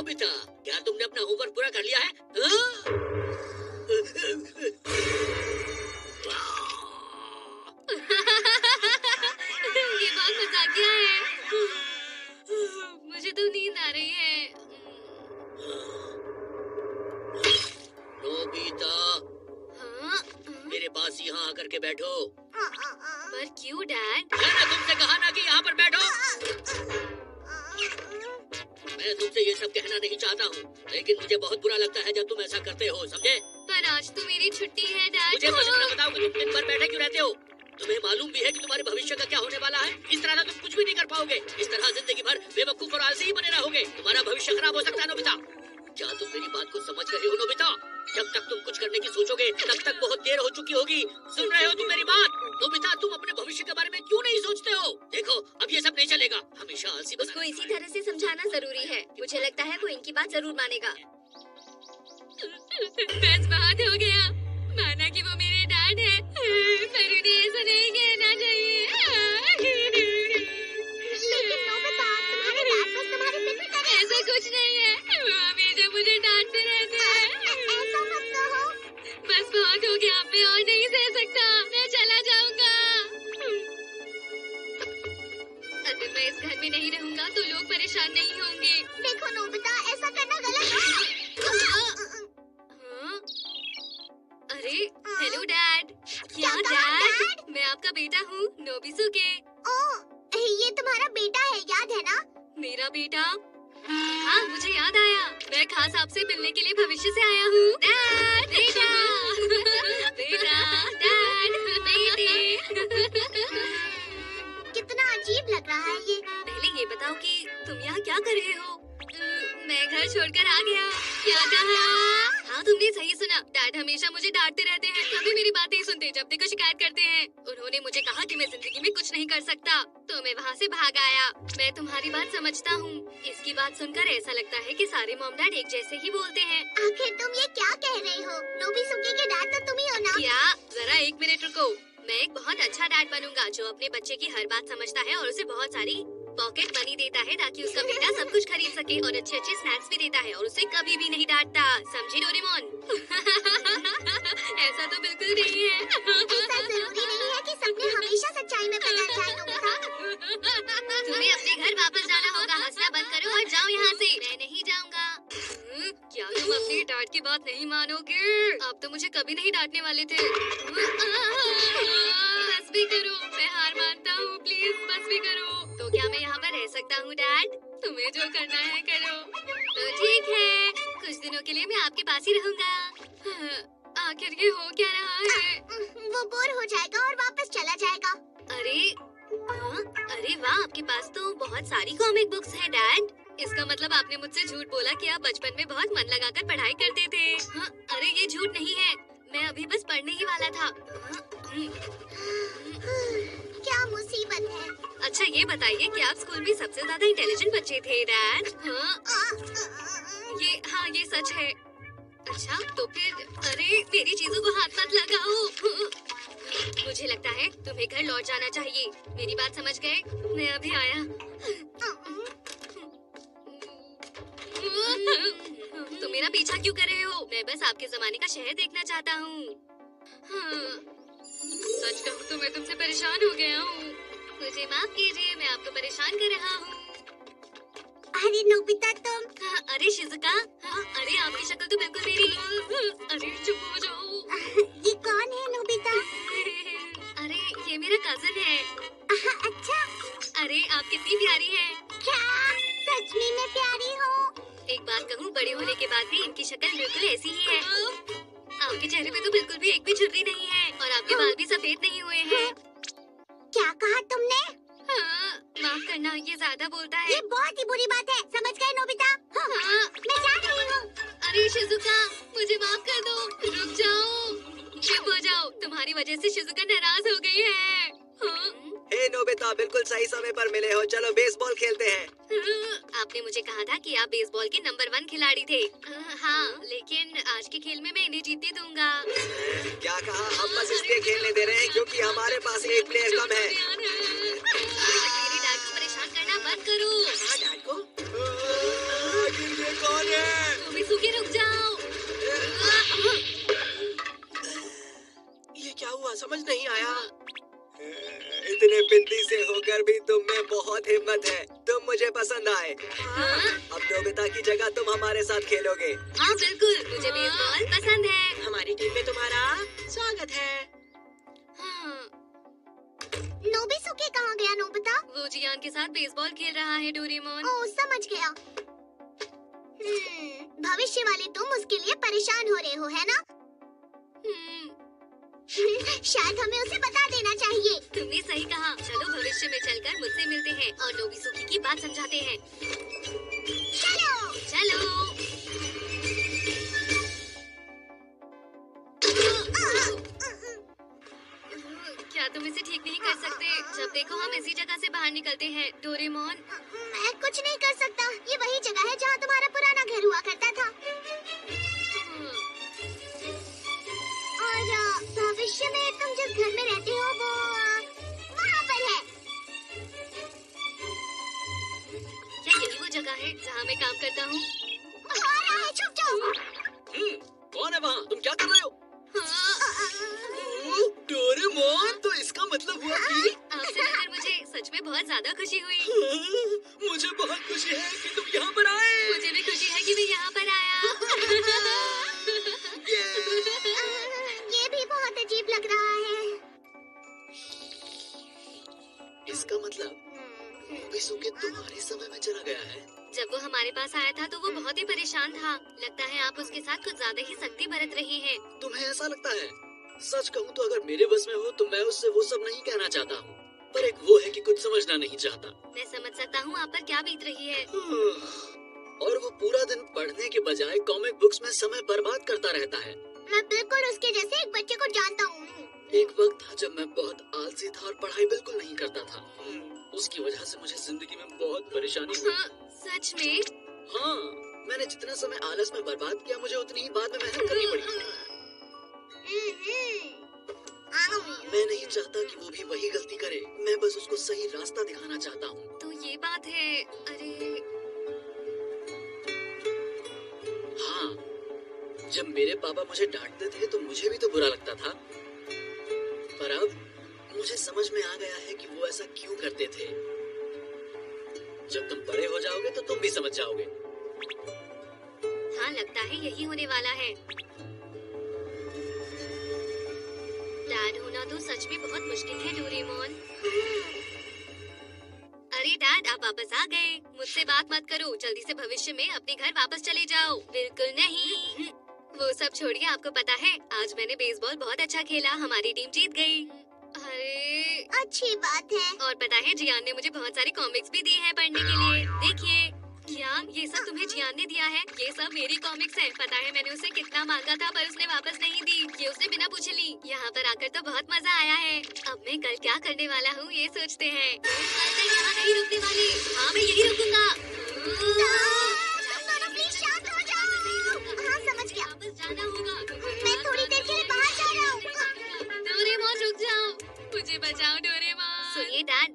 Nobita, क्या तुमने अपना होमवर्क पूरा कर लिया है? ये बहुत मजाकिया है। मुझे तो नींद आ रही है। नोबिता, हाँ? मेरे पास यहाँ आकर के बैठो। पर क्यों डैड? मैंने तुमसे कहा ना कि यहाँ पर बैठो। मैं तुमसे ये सब कहना नहीं चाहता हूँ, लेकिन मुझे बहुत बुरा लगता है जब तुम ऐसा करते हो, समझे? पर आज तो मेरी छुट्टी है डैड। मुझे बस इतना बताओ कि तुम दिन भर बैठे क्यों रहते हो? तुम्हें मालूम भी है कि तुम्हारे भविष्य का क्या होने वाला है? इस तरह तुम कुछ भी नहीं कर पाओगे। इस तरह जिंदगी भर बेवकूफ और आलसी ही बने रहोगे। तुम्हारा भविष्य खराब हो सकता है नोबिता। क्या तुम मेरी बात को समझ रहे हो नोबिता? जब तक तुम कुछ करने की सोचोगे तब तक बहुत देर हो चुकी होगी। सुन रहे हो तुम मेरी बात? नोबिता, तुम अपने भविष्य के बारे में क्यों नहीं सोचते हो? देखो, अब ये सब नहीं चलेगा। हमेशा आलसी उसको इसी तरह से समझाना जरूरी है। मुझे लगता है वो इनकी बात जरूर मानेगा। बस बहुत हो गया। माना कि वो मेरे डैड है, पर उन्हें ऐसा नहीं कहना चाहिए। लेकिन नोबिता, तुम्हारे डैड बस तुम्हारी फिक्र कर रहे हैं। ऐसा कुछ नहीं है, वो हमेशा मुझे डांटते रहते हैं। ऐसा मत कहो। बस बहुत हो गया, मैं और नहीं सह सकता। मैं चला जाऊंगा। अगर मैं इस घर में नहीं रहूंगा तो लोग परेशान नहीं होंगे। देखो नोबिता, ऐसा करना गलत है। अरे हेलो डैड। क्या डैड? मैं आपका बेटा हूँ, नोबिसुके। ओह, ये तुम्हारा बेटा है, याद है ना? मेरा बेटा? हाँ, मुझे याद आया। मैं खास आपसे मिलने के लिए भविष्य से आया हूँ। डैड, बेटा, बेटा, डैड, बेटे। कितना अजीब लग रहा है ये। पहले ये बताओ कि तुम यहाँ क्या कर रहे हो? मैं घर छोड़कर आ गया। क्या कहा? हाँ, तुमने सही सुना। डैड हमेशा मुझे डांटते रहते हैं, कभी मेरी बात नहीं सुनते, जब देखो शिकायत करते हैं। उन्होंने मुझे कहा कि मैं जिंदगी में कुछ नहीं कर सकता, तो मैं वहाँ से भाग आया। मैं तुम्हारी बात समझता हूँ। इसकी बात सुनकर ऐसा लगता है कि सारे मॉम डैड एक जैसे ही बोलते हैं। आखिर तुम ये क्या कह रहे हो? नोबिसुके के डैड तो तुम ही हो ना? क्या? जरा एक मिनट रुको। मैं एक बहुत अच्छा डैड बनूंगा जो अपने बच्चे की हर बात समझता है और उसे बहुत सारी पॉकेट मनी देता है ताकि उसका बेटा सब कुछ खरीद सके, और अच्छे अच्छे स्नैक्स भी देता है और उसे कभी भी नहीं डांटता। समझी डोरेमोन? ऐसा तो बिल्कुल नहीं है। ऐसा जरूरी नहीं है कि सबने हमेशा सच्चाई में बदल जाए नोबिता। तुम्हें अपने घर वापस जाना होगा। हंसना बंद करो और जाओ यहाँ से। मैं नहीं जाऊँगा। क्या तुम अपनी डैड की बात नहीं मानोगे? आप तो मुझे कभी नहीं डांटने वाले थे। बस भी करो, मैं हार मानता हूँ, प्लीज बस भी करो। तो क्या मैं यहाँ पर रह सकता हूँ डैड? तुम्हें जो करना है करो। तो ठीक है, कुछ दिनों के लिए मैं आपके पास ही रहूँगा। आखिर ये हो क्या रहा है? वो बोर हो जाएगा और वापस चला जाएगा। अरे अरे वाह, आपके पास तो बहुत सारी कॉमिक बुक्स हैं डैड। इसका मतलब आपने मुझसे झूठ बोला कि आप बचपन में बहुत मन लगाकर पढ़ाई करते थे। हाँ, अरे ये झूठ नहीं है, मैं अभी बस पढ़ने ही वाला था। क्या मुसीबत है। अच्छा ये बताइए कि आप स्कूल में सबसे ज्यादा इंटेलिजेंट बच्चे थे डैड? हाँ ये सच है। अच्छा तो फिर, अरे मेरी चीजों को हाथ मत लगाओ। मुझे लगता है तुम्हें घर लौट जाना चाहिए। मेरी बात समझ गए? मैं अभी आया। तो मेरा पीछा क्यों कर रहे हो? मैं बस आपके जमाने का शहर देखना चाहता हूँ। सच कहूँ तो मैं तुमसे परेशान हो गया हूँ। मुझे माफ कीजिए, मैं आपको परेशान कर रहा हूँ। अरे नोबिता तुम। अरे शिजुका, अरे आपकी शक्ल तो बिल्कुल मेरी। अरे चुप हो जाओ। ये कौन है नोबिता? अरे ये मेरा कजन है। अच्छा। अरे आप कितनी प्यारी है। क्या सच में मैं प्यारी हूँ? एक बात कहूँ, बड़े होने के बाद भी इनकी शक्ल बिल्कुल ऐसी ही है। आपके चेहरे पे तो बिल्कुल भी एक भी झुर्री नहीं है और आपके बाल भी सफेद नहीं हुए हैं। क्या कहा तुमने? माफ करना, ये ज्यादा बोलता है। ये बहुत ही बुरी बात है, समझ गए नोबिता? मैं जा रही हूँ। अरे शिजुका, मुझे माफ कर दो। रुक जाओ, चुप हो जाओ। तुम्हारी वजह से शिजुका नाराज हो गई है। हे नोबिता, बिल्कुल सही समय पर मिले हो। चलो बेसबॉल खेलते हैं। आपने मुझे कहा था कि आप बेसबॉल के नंबर 1 खिलाड़ी थे। हाँ, लेकिन आज के खेल में मैं इन्हें जीतने दूंगा। क्या कहा? हम बस इसलिए खेलने दे रहे हैं क्योंकि हमारे पास एक प्लेयर कम है। मेरी डैड को परेशान करना बंद करो। डैड को? ये कौन हुआ समझ नहीं आया। इतने पिद्दी से होकर भी तुम में बहुत हिम्मत है। तुम मुझे पसंद आए। अब नोबिता की जगह तुम हमारे साथ खेलोगे। हाँ बिल्कुल, मुझे बेसबॉल पसंद है। हमारी टीम में तुम्हारा स्वागत है। नोबिसुके कहाँ गया नोबिता? वो जियान के साथ बेसबॉल खेल रहा है डोरेमोन। ओह समझ गया। भविष्य वाले तुम उसके लिए परेशान हो रहे हो है ना? शायद हमें उसे बता देना चाहिए। तुमने सही कहा। चलो भविष्य में चलकर मुझसे मिलते हैं और नोबिसुके की बात समझाते हैं। चलो चलो। क्या तुम इसे ठीक नहीं कर सकते? जब देखो हम इसी जगह से बाहर निकलते हैं डोरेमोन। मैं कुछ नहीं कर सकता। ये वही जगह है जहाँ तुम्हारा पुराना घर हुआ करता था। और भविष्य में तुम जिस घर में रहते हो वो वहाँ पर है। क्या यही वो जगह है जहाँ मैं काम करता हूँ? आ रहा है, छुप जाओ। कौन है वहाँ? तुम क्या कर रहे हो? डोरेमोन, तो इसका मतलब हुआ कि आपसे मिलकर मुझे सच में बहुत ज्यादा खुशी हुई। मुझे बहुत खुशी है कि तुम यहाँ पर आए। मुझे भी खुशी है कि मैं यहाँ पर आया। ये भी बहुत अजीब लग रहा है। इसका मतलब नोबिसुके तुम्हारे समय में चला गया है। जब वो हमारे पास आया था तो वो बहुत ही परेशान था। लगता है आप उसके साथ कुछ ज्यादा ही सख्ती बरत रहे हैं। तुम्हें ऐसा लगता है? सच कहूँ तो अगर मेरे बस में हो तो मैं उससे वो सब नहीं कहना चाहता हूँ, पर एक वो है कि कुछ समझना नहीं चाहता। मैं समझ सकता हूँ आप पर क्या बीत रही है। और वो पूरा दिन पढ़ने के बजाय कॉमिक बुक्स में समय बर्बाद करता रहता है। मैं बिल्कुल उसके जैसे एक बच्चे को जानता हूँ। एक वक्त था जब मैं बहुत आलसी था और पढ़ाई बिल्कुल नहीं करता था। उसकी वजह से मुझे जिंदगी में बहुत परेशानी हुई। सच में? हाँ, मैंने जितना समय आलस में बर्बाद किया मुझे उतनी ही बाद में मेहनत करनी पड़ी। मैं नहीं चाहता कि वो भी वही गलती करे। मैं बस उसको सही रास्ता दिखाना चाहता हूँ। तो ये बात है। अरे हाँ, जब मेरे पापा मुझे डांटते थे तो मुझे भी तो बुरा लगता था, पर अब मुझे समझ में आ गया है कि वो ऐसा क्यों करते थे। जब तुम बड़े हो जाओगे तो तुम भी समझ जाओगे। हाँ, लगता है यही होने वाला है। डैड होना तो सच में बहुत मुश्किल है डोरेमोन। अरे डैड, आप वापस आ गए। मुझसे बात मत करो, जल्दी से भविष्य में अपने घर वापस चले जाओ। बिल्कुल नहीं। वो सब छोड़िए, आपको पता है आज मैंने बेसबॉल बहुत अच्छा खेला, हमारी टीम जीत गई। अरे अच्छी बात है। और पता है जियान ने मुझे बहुत सारे कॉमिक्स भी दिए हैं पढ़ने के लिए। देखिए। क्या ये सब तुम्हें जियान ने दिया है? ये सब मेरी कॉमिक्स हैं। पता है मैंने उसे कितना मांगा था पर उसने वापस नहीं दी। ये उसने बिना पूछे ली। यहाँ पर आकर तो बहुत मजा आया है। अब मैं कल क्या करने वाला हूँ ये सोचते हैं। मैं यहाँ नहीं रुकने वाली। हाँ, मैं यही रुकूंगा। प्लीज शांत हो जाओ। हाँ समझ गया। वापस जाना होगा। मैं थोड़ी देर के लिए बाहर जा रहा हूँ। डोरेमोन रुक जाओ, मुझे बचाओ डोरेमोन। सुनिए डैड,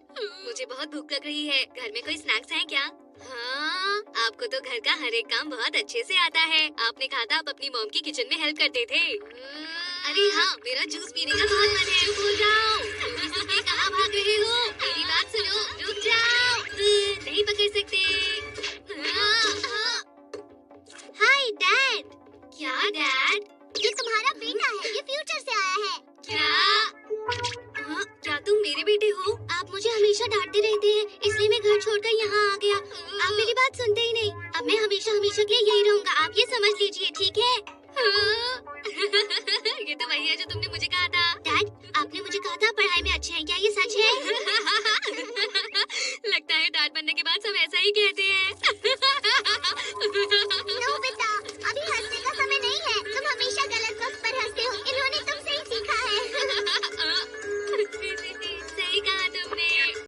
मुझे बहुत भूख लग रही है। घर में कोई स्नैक्स हैं क्या? हाँ, आपको तो घर का हर एक काम बहुत अच्छे से आता है। आपने कहा था आप अपनी मॉम की किचन में हेल्प करते थे। अरे हाँ, मेरा जूस पीने का बहुत मन है। भूल जाओ। तुम कहाँ भाग रहे हो? मेरी बात सुनो, रुक जाओ। नहीं पकड़ सकते। Hi dad. क्या डैड? ये तुम्हारा बेटा है, ये फ्यूचर से आया है। क्या? क्या तुम मेरे बेटे हो? आप मुझे हमेशा डांटते रहते हैं, इसलिए मैं घर छोड़कर यहाँ आ गया। आप मेरी बात सुनते ही नहीं। अब मैं हमेशा हमेशा के लिए यही रहूँगा, आप ये समझ लीजिए, ठीक है?